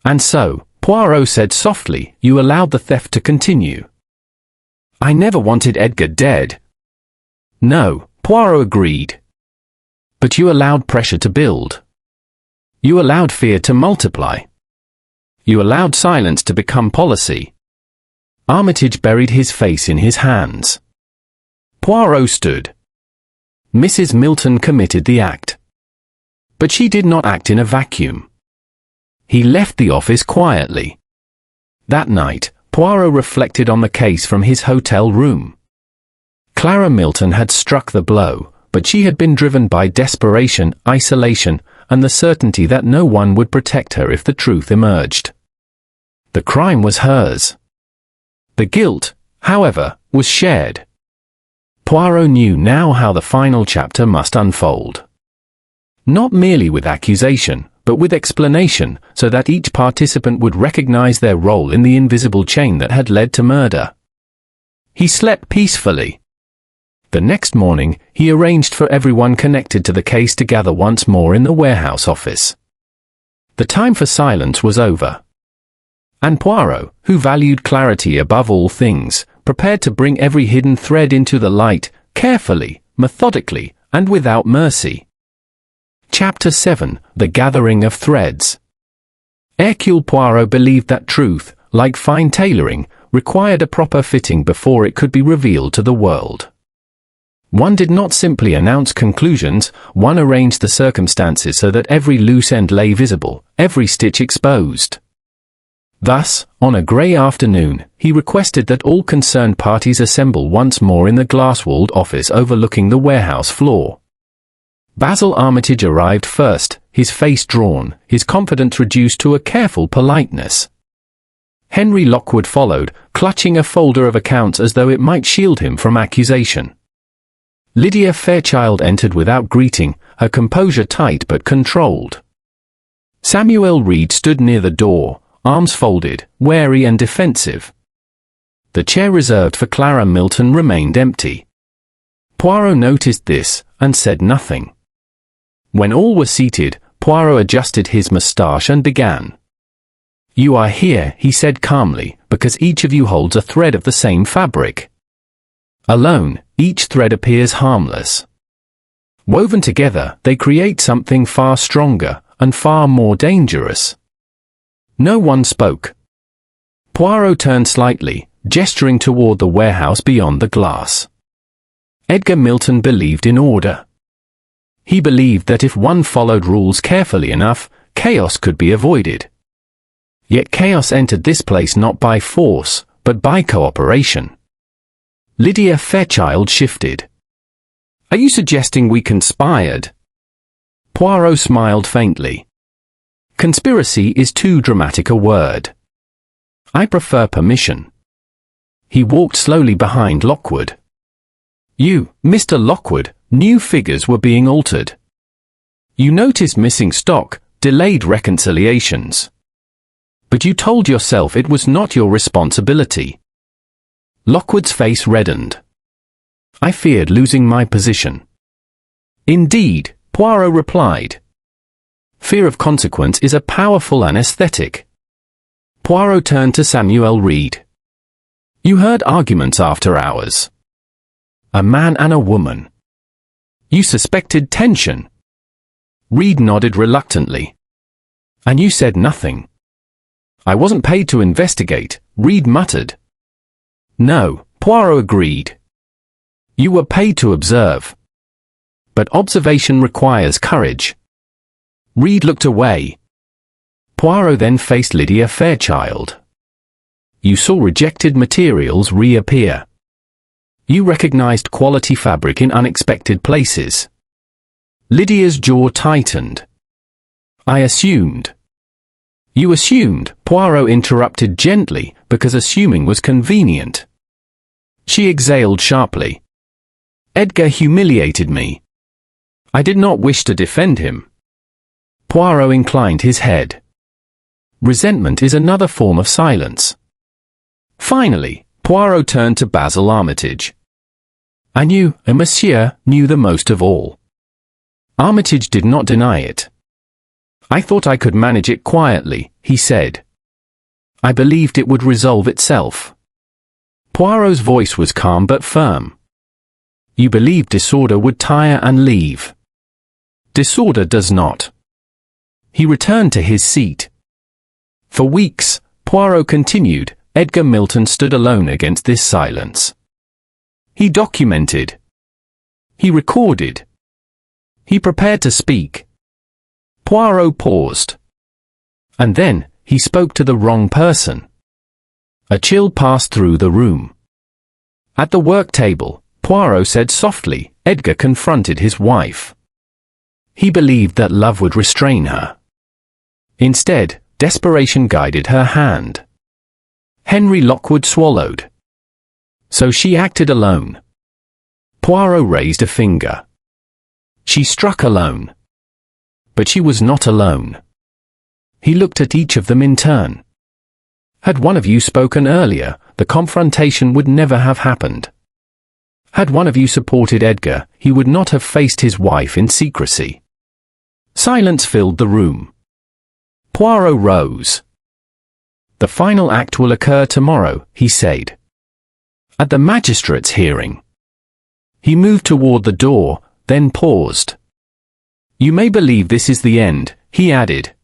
And so, Poirot said softly, you allowed the theft to continue. I never wanted Edgar dead. No, Poirot agreed. But you allowed pressure to build. You allowed fear to multiply. You allowed silence to become policy. Armitage buried his face in his hands. Poirot stood. Mrs. Milton committed the act. But she did not act in a vacuum. He left the office quietly. That night, Poirot reflected on the case from his hotel room. Clara Milton had struck the blow, but she had been driven by desperation, isolation, and the certainty that no one would protect her if the truth emerged. The crime was hers. The guilt, however, was shared. Poirot knew now how the final chapter must unfold. Not merely with accusation, but with explanation, so that each participant would recognize their role in the invisible chain that had led to murder. He slept peacefully. The next morning, he arranged for everyone connected to the case to gather once more in the warehouse office. The time for silence was over. And Poirot, who valued clarity above all things, prepared to bring every hidden thread into the light, carefully, methodically, and without mercy. Chapter 7: The Gathering of Threads. Hercule Poirot believed that truth, like fine tailoring, required a proper fitting before it could be revealed to the world. One did not simply announce conclusions, one arranged the circumstances so that every loose end lay visible, every stitch exposed. Thus, on a grey afternoon, he requested that all concerned parties assemble once more in the glass-walled office overlooking the warehouse floor. Basil Armitage arrived first, his face drawn, his confidence reduced to a careful politeness. Henry Lockwood followed, clutching a folder of accounts as though it might shield him from accusation. Lydia Fairchild entered without greeting, her composure tight but controlled. Samuel Reed stood near the door, arms folded, wary and defensive. The chair reserved for Clara Milton remained empty. Poirot noticed this, and said nothing. When all were seated, Poirot adjusted his moustache and began. "You are here," he said calmly, "because each of you holds a thread of the same fabric. Alone, each thread appears harmless. Woven together, they create something far stronger and far more dangerous." No one spoke. Poirot turned slightly, gesturing toward the warehouse beyond the glass. Edgar Milton believed in order. He believed that if one followed rules carefully enough, chaos could be avoided. Yet chaos entered this place not by force, but by cooperation. Lydia Fairchild shifted. "Are you suggesting we conspired?" Poirot smiled faintly. "Conspiracy is too dramatic a word. I prefer permission." He walked slowly behind Lockwood. "You, Mr. Lockwood, knew figures were being altered. You noticed missing stock, delayed reconciliations. But you told yourself it was not your responsibility." Lockwood's face reddened. "I feared losing my position." "Indeed," Poirot replied. "Fear of consequence is a powerful anesthetic." Poirot turned to Samuel Reed. "You heard arguments after hours. A man and a woman. You suspected tension." Reed nodded reluctantly. "And you said nothing." "I wasn't paid to investigate," Reed muttered. "No," Poirot agreed. "You were paid to observe. But observation requires courage." Reed looked away. Poirot then faced Lydia Fairchild. "You saw rejected materials reappear. You recognized quality fabric in unexpected places." Lydia's jaw tightened. "I assumed." "You assumed," Poirot interrupted gently, "because assuming was convenient." She exhaled sharply. "Edgar humiliated me. I did not wish to defend him." Poirot inclined his head. "Resentment is another form of silence." Finally, Poirot turned to Basil Armitage. "I knew, and Monsieur knew the most of all." Armitage did not deny it. "I thought I could manage it quietly," he said. "I believed it would resolve itself." Poirot's voice was calm but firm. "You believed disorder would tire and leave. Disorder does not." He returned to his seat. For weeks, Poirot continued, Edgar Milton stood alone against this silence. He documented. He recorded. He prepared to speak. Poirot paused. And then, he spoke to the wrong person. A chill passed through the room. At the work table, Poirot said softly, Edgar confronted his wife. He believed that love would restrain her. Instead, desperation guided her hand. Henry Lockwood swallowed. So she acted alone. Poirot raised a finger. She struck alone. But she was not alone. He looked at each of them in turn. Had one of you spoken earlier, the confrontation would never have happened. Had one of you supported Edgar, he would not have faced his wife in secrecy. Silence filled the room. Poirot rose. The final act will occur tomorrow, he said. At the magistrate's hearing. He moved toward the door, then paused. You may believe this is the end, he added.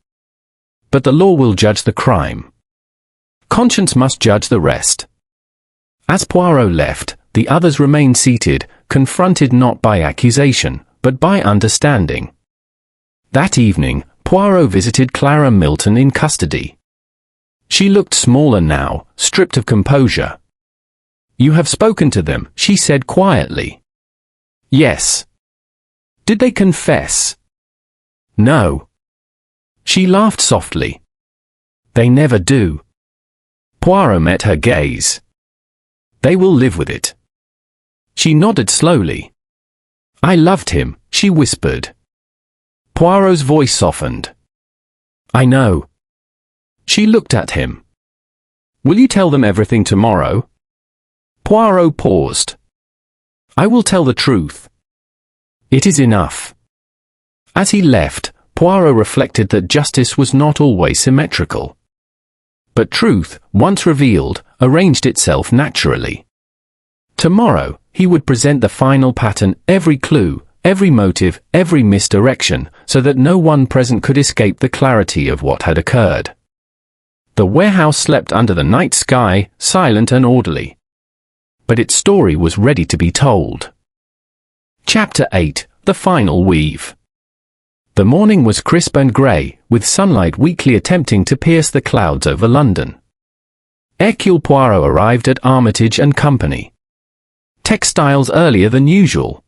But the law will judge the crime. Conscience must judge the rest. As Poirot left, the others remained seated, confronted not by accusation, but by understanding. That evening, Poirot visited Clara Milton in custody. She looked smaller now, stripped of composure. You have spoken to them, she said quietly. Yes. Did they confess? No. She laughed softly. They never do. Poirot met her gaze. They will live with it. She nodded slowly. I loved him, she whispered. Poirot's voice softened. I know. She looked at him. Will you tell them everything tomorrow? Poirot paused. I will tell the truth. It is enough. As he left, Poirot reflected that justice was not always symmetrical. But truth, once revealed, arranged itself naturally. Tomorrow, he would present the final pattern, every clue, every motive, every misdirection, so that no one present could escape the clarity of what had occurred. The warehouse slept under the night sky, silent and orderly. But its story was ready to be told. Chapter 8: The Final Weave. The morning was crisp and grey, with sunlight weakly attempting to pierce the clouds over London. Hercule Poirot arrived at Armitage Co. Textiles earlier than usual.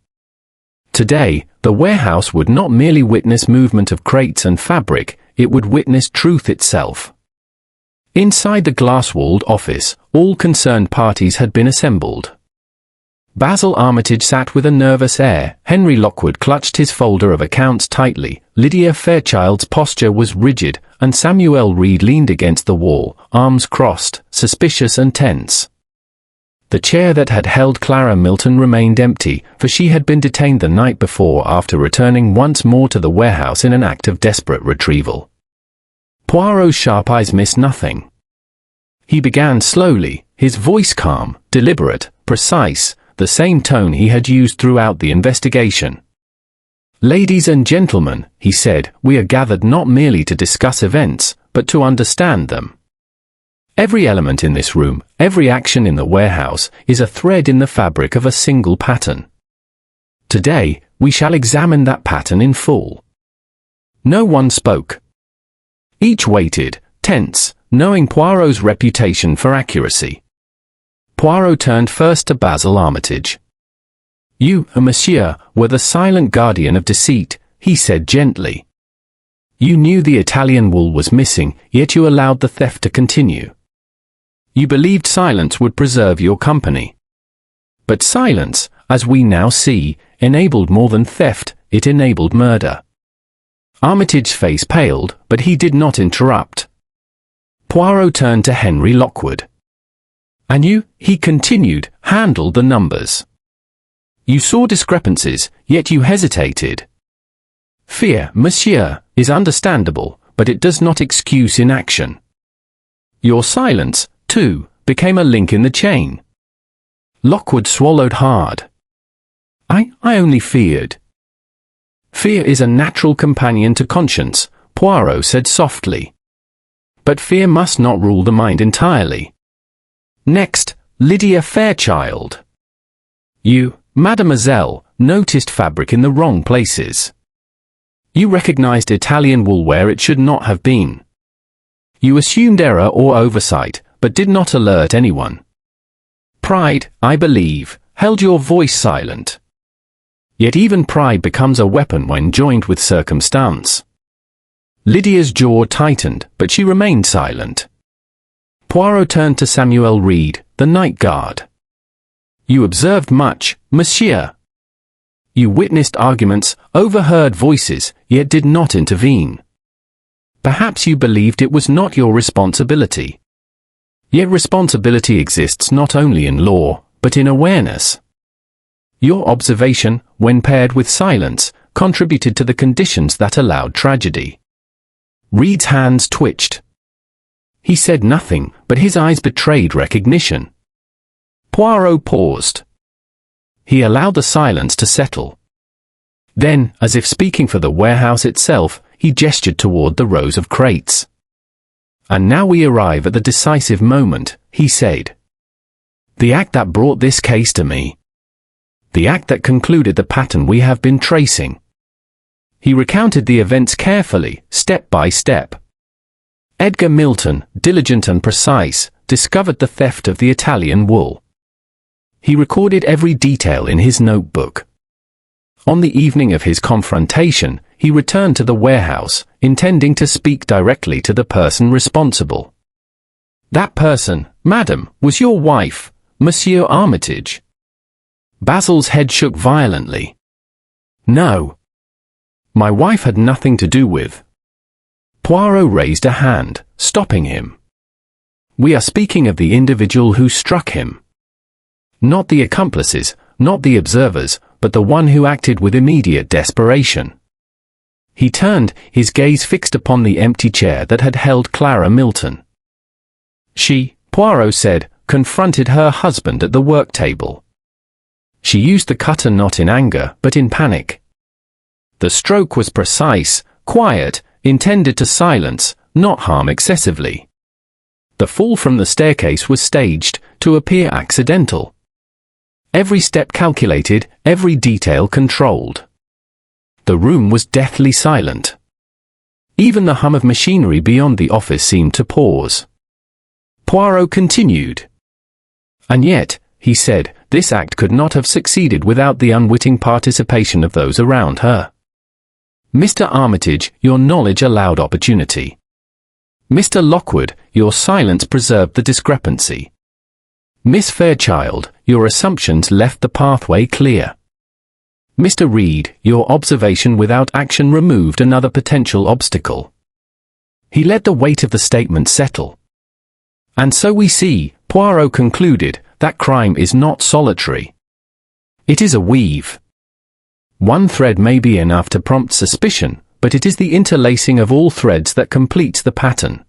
Today, the warehouse would not merely witness movement of crates and fabric, it would witness truth itself. Inside the glass-walled office, all concerned parties had been assembled. Basil Armitage sat with a nervous air, Henry Lockwood clutched his folder of accounts tightly, Lydia Fairchild's posture was rigid, and Samuel Reed leaned against the wall, arms crossed, suspicious and tense. The chair that had held Clara Milton remained empty, for she had been detained the night before after returning once more to the warehouse in an act of desperate retrieval. Poirot's sharp eyes missed nothing. He began slowly, his voice calm, deliberate, precise, the same tone he had used throughout the investigation. "Ladies and gentlemen," he said, "we are gathered not merely to discuss events, but to understand them. Every element in this room, every action in the warehouse, is a thread in the fabric of a single pattern. Today, we shall examine that pattern in full." No one spoke. Each waited, tense, knowing Poirot's reputation for accuracy. Poirot turned first to Basil Armitage. "You, monsieur, were the silent guardian of deceit," he said gently. "You knew the Italian wool was missing, yet you allowed the theft to continue. You believed silence would preserve your company. But silence, as we now see, enabled more than theft, it enabled murder." Armitage's face paled, but he did not interrupt. Poirot turned to Henry Lockwood. "And you," he continued, "handled the numbers. You saw discrepancies, yet you hesitated. Fear, monsieur, is understandable, but it does not excuse inaction. Your silence, too, became a link in the chain." Lockwood swallowed hard. I only feared." "Fear is a natural companion to conscience," Poirot said softly. "But fear must not rule the mind entirely. Next, Lydia Fairchild. You, mademoiselle, noticed fabric in the wrong places. You recognized Italian wool where it should not have been. You assumed error or oversight, but did not alert anyone. Pride, I believe, held your voice silent. Yet even pride becomes a weapon when joined with circumstance." Lydia's jaw tightened, but she remained silent. Poirot turned to Samuel Reed, the night guard. "You observed much, monsieur. You witnessed arguments, overheard voices, yet did not intervene. Perhaps you believed it was not your responsibility. Yet responsibility exists not only in law, but in awareness. Your observation, when paired with silence, contributed to the conditions that allowed tragedy." Reed's hands twitched. He said nothing, but his eyes betrayed recognition. Poirot paused. He allowed the silence to settle. Then, as if speaking for the warehouse itself, he gestured toward the rows of crates. "And now we arrive at the decisive moment," he said. "The act that brought this case to me. The act that concluded the pattern we have been tracing." He recounted the events carefully, step by step. Edgar Milton, diligent and precise, discovered the theft of the Italian wool. He recorded every detail in his notebook. On the evening of his confrontation, he returned to the warehouse, intending to speak directly to the person responsible. "That person, madam, was your wife, Monsieur Armitage." Basil's head shook violently. "No. My wife had nothing to do with." Poirot raised a hand, stopping him. "We are speaking of the individual who struck him. Not the accomplices, not the observers, but the one who acted with immediate desperation. He turned, his gaze fixed upon the empty chair that had held Clara Milton. She, Poirot said, confronted her husband at the work table. She used the cutter not in anger, but in panic. The stroke was precise, quiet, intended to silence, not harm excessively. The fall from the staircase was staged, to appear accidental. Every step calculated, every detail controlled. The room was deathly silent. Even the hum of machinery beyond the office seemed to pause. Poirot continued. And yet, he said, this act could not have succeeded without the unwitting participation of those around her. Mr. Armitage, your knowledge allowed opportunity. Mr. Lockwood, your silence preserved the discrepancy. Miss Fairchild, your assumptions left the pathway clear. Mr. Reed, your observation without action removed another potential obstacle. He let the weight of the statement settle. And so we see, Poirot concluded, that crime is not solitary. It is a weave. One thread may be enough to prompt suspicion, but it is the interlacing of all threads that completes the pattern.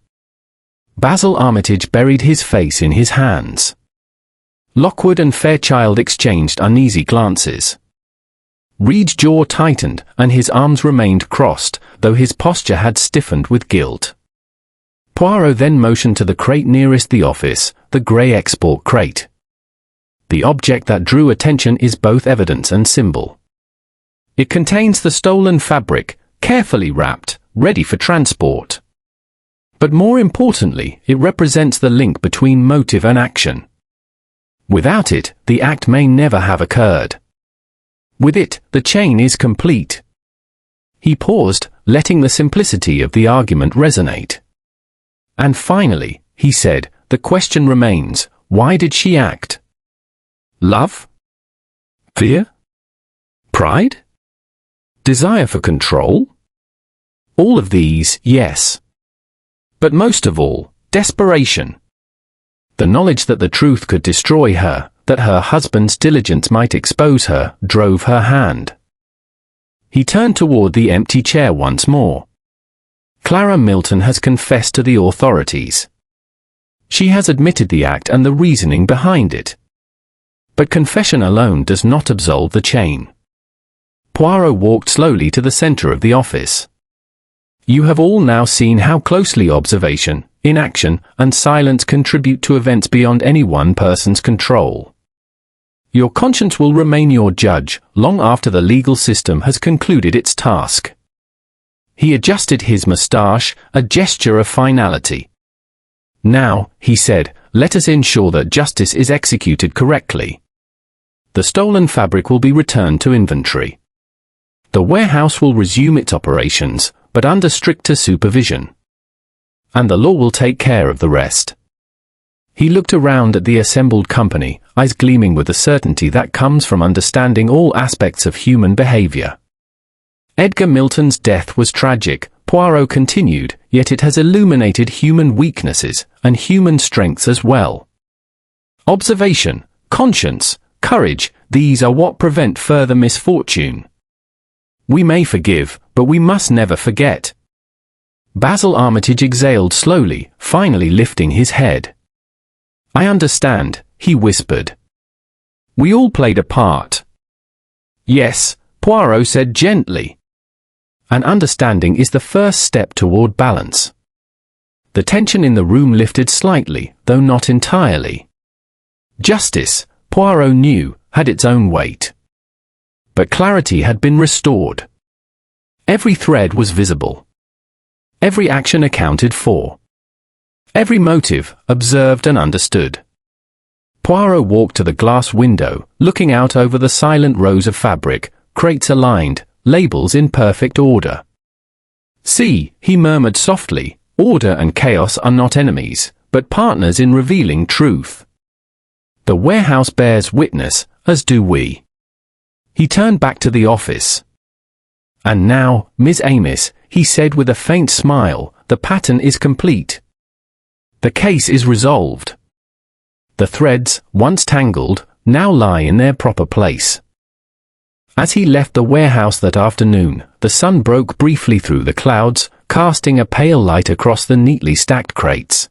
Basil Armitage buried his face in his hands. Lockwood and Fairchild exchanged uneasy glances. Reed's jaw tightened, and his arms remained crossed, though his posture had stiffened with guilt. Poirot then motioned to the crate nearest the office, the grey export crate. The object that drew attention is both evidence and symbol. It contains the stolen fabric, carefully wrapped, ready for transport. But more importantly, it represents the link between motive and action. Without it, the act may never have occurred. With it, the chain is complete. He paused, letting the simplicity of the argument resonate. And finally, he said, the question remains, why did she act? Love? Fear? Pride? Desire for control? All of these, yes. But most of all, desperation. The knowledge that the truth could destroy her, that her husband's diligence might expose her, drove her hand. He turned toward the empty chair once more. Clara Milton has confessed to the authorities. She has admitted the act and the reasoning behind it. But confession alone does not absolve the chain. Poirot walked slowly to the center of the office. You have all now seen how closely observation, inaction, and silence contribute to events beyond any one person's control. Your conscience will remain your judge, long after the legal system has concluded its task. He adjusted his moustache, a gesture of finality. Now, he said, let us ensure that justice is executed correctly. The stolen fabric will be returned to inventory. The warehouse will resume its operations, but under stricter supervision. And the law will take care of the rest. He looked around at the assembled company, eyes gleaming with the certainty that comes from understanding all aspects of human behaviour. Edgar Milton's death was tragic, Poirot continued, yet it has illuminated human weaknesses, and human strengths as well. Observation, conscience, courage, these are what prevent further misfortune. We may forgive, but we must never forget. Basil Armitage exhaled slowly, finally lifting his head. I understand, he whispered. We all played a part. Yes, Poirot said gently. And understanding is the first step toward balance. The tension in the room lifted slightly, though not entirely. Justice, Poirot knew, had its own weight. But clarity had been restored. Every thread was visible. Every action accounted for. Every motive, observed and understood. Poirot walked to the glass window, looking out over the silent rows of fabric, crates aligned, labels in perfect order. See, he murmured softly, order and chaos are not enemies, but partners in revealing truth. The warehouse bears witness, as do we. He turned back to the office. And now, Miss Amis, he said with a faint smile, the pattern is complete. The case is resolved. The threads, once tangled, now lie in their proper place. As he left the warehouse that afternoon, the sun broke briefly through the clouds, casting a pale light across the neatly stacked crates.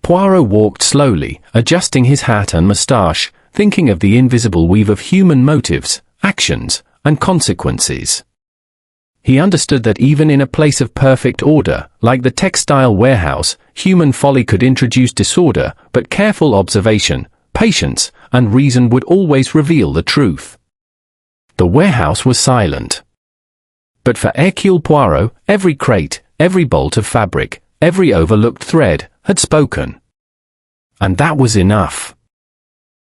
Poirot walked slowly, adjusting his hat and moustache, thinking of the invisible weave of human motives, actions, and consequences. He understood that even in a place of perfect order, like the textile warehouse, human folly could introduce disorder, but careful observation, patience, and reason would always reveal the truth. The warehouse was silent. But for Hercule Poirot, every crate, every bolt of fabric, every overlooked thread, had spoken. And that was enough.